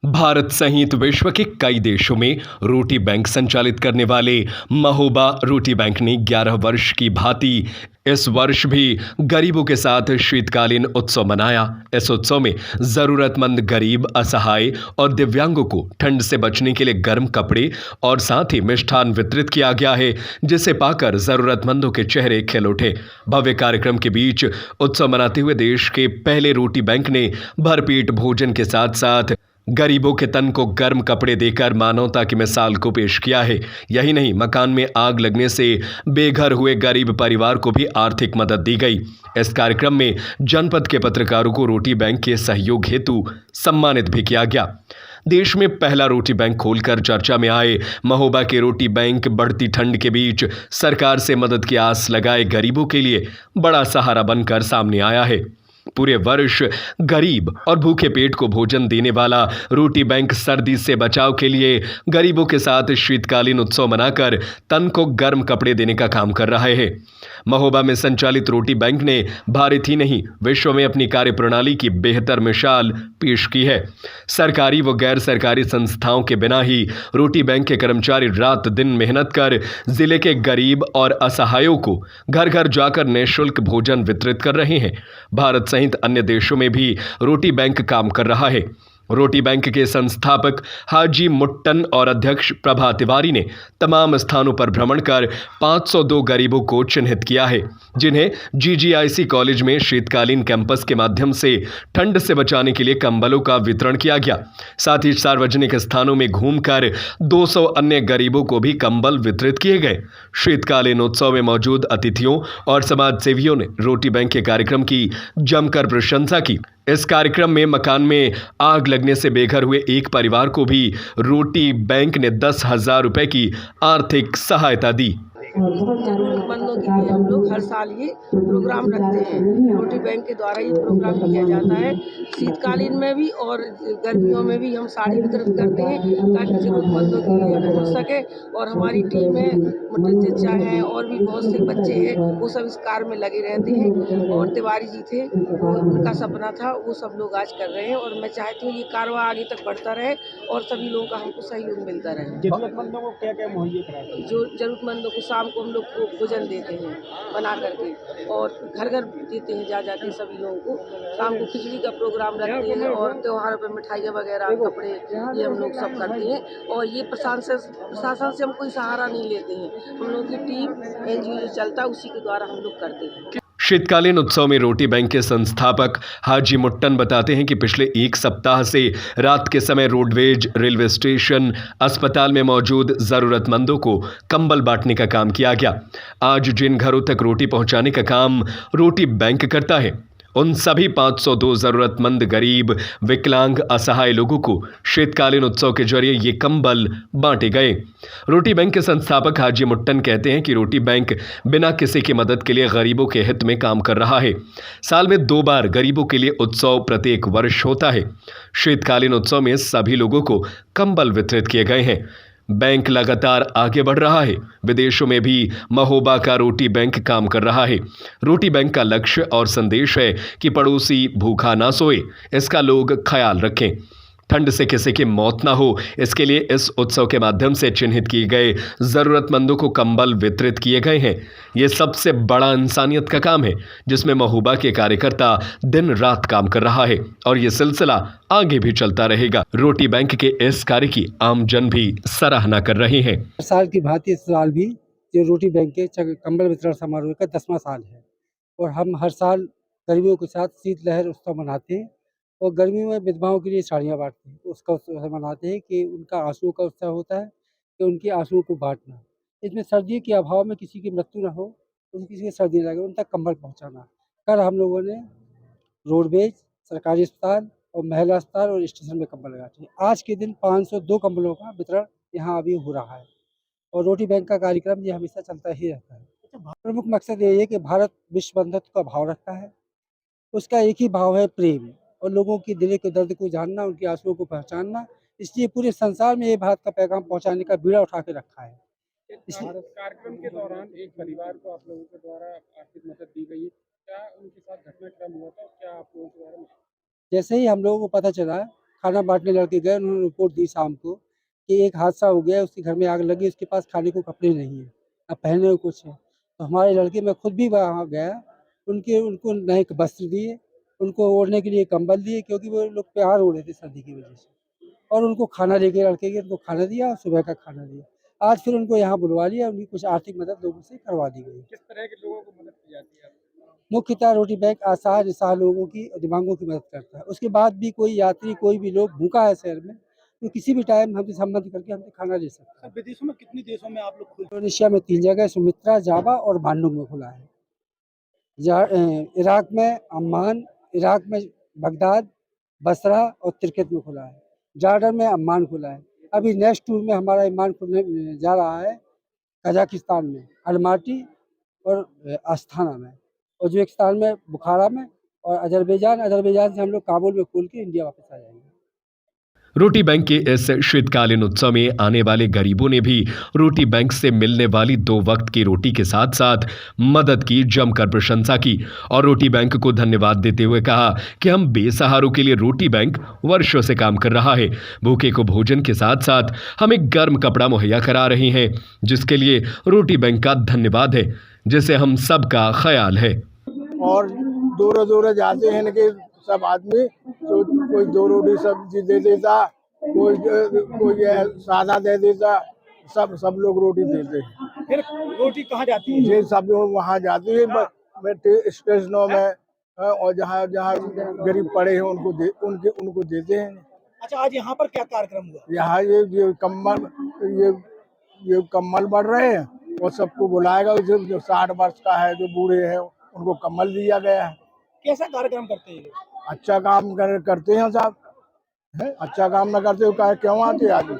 भारत सहित विश्व के कई देशों में रोटी बैंक संचालित करने वाले महोबा रोटी बैंक ने 11 वर्ष की भांति इस वर्ष भी गरीबों के साथ शीतकालीन उत्सव मनाया। इस उत्सव में जरूरतमंद गरीब, असहाय और दिव्यांगों को ठंड से बचने के लिए गर्म कपड़े और साथ ही मिष्ठान वितरित किया गया है, जिसे पाकर जरूरतमंदों के चेहरे खिल उठे। भव्य कार्यक्रम के बीच उत्सव मनाते हुए देश के पहले रोटी बैंक ने भरपेट भोजन के साथ साथ गरीबों के तन को गर्म कपड़े देकर मानवता की मिसाल को पेश किया है। यही नहीं, मकान में आग लगने से बेघर हुए गरीब परिवार को भी आर्थिक मदद दी गई। इस कार्यक्रम में जनपद के पत्रकारों को रोटी बैंक के सहयोग हेतु सम्मानित भी किया गया। देश में पहला रोटी बैंक खोलकर चर्चा में आए महोबा के रोटी बैंक बढ़ती ठंड के बीच सरकार से मदद की आस लगाए गरीबों के लिए बड़ा सहारा बनकर सामने आया है। पूरे वर्ष गरीब और भूखे पेट को भोजन देने वाला रोटी बैंक सर्दी से बचाव के लिए गरीबों के साथ शीतकालीन उत्सव मनाकर तन को गर्म कपड़े देने का काम कर रहा है। महोबा में संचालित रोटी बैंक ने भारत ही नहीं, विश्व में अपनी कार्यप्रणाली की बेहतर मिसाल पेश की है। सरकारी व गैर सरकारी संस्थाओं के बिना ही रोटी बैंक के कर्मचारी रात दिन मेहनत कर जिले के गरीब और असहायों को घर घर जाकर निःशुल्क भोजन वितरित कर रहे हैं। भारत सहित अन्य देशों में भी रोटी बैंक काम कर रहा है। रोटी बैंक के संस्थापक हाजी मुट्टन और अध्यक्ष प्रभा तिवारी ने तमाम स्थानों पर भ्रमण कर 502 गरीबों को चिन्हित किया है, जिन्हें जीजीआईसी कॉलेज में शीतकालीन कैंपस के माध्यम से ठंड से बचाने के लिए कंबलों का वितरण किया गया। साथ ही सार्वजनिक स्थानों में घूमकर 200 अन्य गरीबों को भी कंबल वितरित किए गए। शीतकालीन उत्सव में मौजूद अतिथियों और समाज सेवियों ने रोटी बैंक के कार्यक्रम की जमकर प्रशंसा की। इस कार्यक्रम में मकान में आग लगने से बेघर हुए एक परिवार को भी रोटी बैंक ने 10,000 रुपए की आर्थिक सहायता दी। जरूरतमंदों के लिए हम लोग हर साल ये प्रोग्राम रखते हैं। रोटी बैंक के द्वारा ये प्रोग्राम किया जाता है। शीतकालीन में भी और गर्मियों में भी हम साड़ी वितरित करते हैं ताकि जरूरतमंदों के लिए पहुँच सके। और हमारी टीम में मुट्टन चचा हैं और भी बहुत से बच्चे हैं, वो सब इस कार्य में लगे रहते हैं। और तिवारी जी थे, वो उनका सपना था, वो सब लोग आज कर रहे हैं। और मैं चाहती हूँ ये कारवां आगे तक बढ़ता रहे और सभी लोगों का हमको सहयोग मिलता रहे। जरूरतमंदों को क्या क्या मुहैया कराते हैं? जो जरूरतमंदों को शाम को हम लोग को भोजन देते हैं बना करके, और घर घर देते हैं जा के सभी लोगों को। शाम को खिचड़ी का प्रोग्राम रखते हैं और त्योहारों पर मिठाइयाँ वगैरह, कपड़े, ये हम लोग सब करते हैं। और ये प्रशासन से हम कोई सहारा नहीं लेते हैं। हम लोग की टीम एनजीओ जो चलता है उसी के द्वारा हम लोग करते हैं। शीतकालीन उत्सव में रोटी बैंक के संस्थापक हाजी मुट्टन बताते हैं कि पिछले एक सप्ताह से रात के समय रोडवेज, रेलवे स्टेशन, अस्पताल में मौजूद जरूरतमंदों को कंबल बांटने का काम किया गया। आज जिन घरों तक रोटी पहुंचाने का काम रोटी बैंक करता है, उन सभी 502 जरूरतमंद गरीब, विकलांग, असहाय लोगों को शीतकालीन उत्सव के जरिए ये कंबल बांटे गए। रोटी बैंक के संस्थापक हाजी मुट्टन कहते हैं कि रोटी बैंक बिना किसी की मदद के लिए गरीबों के हित में काम कर रहा है। साल में 2 बार गरीबों के लिए उत्सव प्रत्येक वर्ष होता है। शीतकालीन उत्सव में सभी लोगों को कंबल वितरित किए गए हैं। बैंक लगातार आगे बढ़ रहा है। विदेशों में भी महोबा का रोटी बैंक काम कर रहा है। रोटी बैंक का लक्ष्य और संदेश है कि पड़ोसी भूखा ना सोए, इसका लोग ख्याल रखें। ठंड से किसी की मौत ना हो, इसके लिए इस उत्सव के माध्यम से चिन्हित किए गए जरूरतमंदों को कंबल वितरित किए गए हैं। ये सबसे बड़ा इंसानियत का काम है, जिसमें महोबा के कार्यकर्ता दिन रात काम कर रहा है और ये सिलसिला आगे भी चलता रहेगा। रोटी बैंक के इस कार्य की आमजन भी सराहना कर रहे हैं। साल की भांति इस साल भी जो रोटी बैंक के कंबल वितरण समारोह का 10वां साल है और हम हर साल गरीबों के साथ शीतलहर उत्सव मनाते हैं और गर्मी में विधवाओं के लिए साड़ियाँ बांटते हैं। उसका उत्सव मनाते हैं कि उनका आंसुओं का उत्सव होता है कि उनके आंसुओं को बांटना। इसमें सर्दी के अभाव में किसी की मृत्यु ना हो, किसी की सर्दी ना लगे, उन तक कंबल पहुँचाना। कल हम लोगों ने रोडवेज, सरकारी अस्पताल और महिला अस्पताल और स्टेशन में कंबल बांटे। आज के दिन 502 कंबलों का वितरण यहाँ अभी हो रहा है और रोटी बैंक का कार्यक्रम ये हमेशा चलता ही रहता है। प्रमुख मकसद ये है कि भारत विश्व बंधुत्व का भाव रखता है। उसका एक ही भाव है, प्रेम, और लोगों की दिल के दर्द को जानना, उनके आंसुओं को पहचानना। इसलिए पूरे संसार में ये भारत का पैगाम पहुंचाने का बीड़ा उठा के रखा है। कार्यक्रम के दौरान एक परिवार को आप लोगों के द्वारा आर्थिक मदद दी गई, क्या उनके साथ घटनाक्रम हुआ था? क्या आप लोगों के बारे में? जैसे ही हम लोगों को पता चला, खाना बांटने लड़के गए, उन्होंने रिपोर्ट दी शाम को कि एक हादसा हो गया, उसके घर में आग लगी, उसके पास खाने को कपड़े नहीं हैं, अब पहनने को कुछ है। तो हमारे लड़के, मैं खुद भी वहाँ गया, उनको नए वस्त्र दिए, उनको ओढ़ने के लिए कंबल दिए, क्योंकि वो लोग प्यार हो रहे थे सर्दी की वजह से, और उनको खाना लेके लड़के गए, उनको खाना दिया और सुबह का खाना दिया। आज फिर उनको यहाँ बुलवा लिया, उनकी कुछ आर्थिक मदद लोगों से करवा दी गई। किस तरह के लोगों को मदद की जाती है? मुख्यतः रोटी बैंक आसार निसार लोगों की दिमागों की मदद करता है। उसके बाद भी कोई यात्री, कोई भी लोग भूखा है शहर में, तो किसी भी टाइम हमसे संबंध करके हमसे खाना ले सकता है। विदेशों में कितने देशों में आप लोग खुल इंडोनेशिया में 3 जगह, सुमित्रा, जावा और बांडुंग में खुला है। इराक में अम्मान, इराक में बगदाद, बसरा और तिर्कित में खुला है। जॉर्डन में अम्मान खुला है। अभी नेक्स्ट टूर में हमारा ईमान खुलने जा रहा है कजाकिस्तान में, अलमाटी और अस्थाना में, उज्बेकिस्तान में बुखारा में, और अजरबैजान से हम लोग काबुल में खोल के इंडिया वापस आ जाएंगे। रोटी बैंक के इस शीतकालीन उत्सव में आने वाले गरीबों ने भी रोटी बैंक से मिलने वाली 2 वक्त की रोटी के साथ साथ मदद की जमकर प्रशंसा की और रोटी बैंक को धन्यवाद देते हुए कहा कि हम बेसहारों के लिए रोटी बैंक वर्षों से काम कर रहा है। भूखे को भोजन के साथ साथ हम एक गर्म कपड़ा मुहैया करा रहे हैं, जिसके लिए रोटी बैंक का धन्यवाद है, जिसे हम सबका ख्याल है। और दूर दूर जाते हैं इनके सब आदमी, तो कोई 2 रोटी सब्जी दे देता, कोई सादा दे देता, सब लोग रोटी देते हैं। फिर रोटी कहाँ जाती है? ये सब लोग वहाँ जाती है स्टेशनों में, और जहाँ जहाँ गरीब पड़े हैं उनको देते हैं। अच्छा, आज यहाँ पर क्या कार्यक्रम हुआ? यहाँ ये कम्बल बढ़ रहे हैं, और सबको बुलाएगा, जो 60 वर्ष का है, जो बूढ़े हैं, उनको कम्बल दिया गया है। कैसा कार्यक्रम करते हैं? अच्छा काम करते हैं साहब, अच्छा काम ना करते हो क्यों आते आदमी।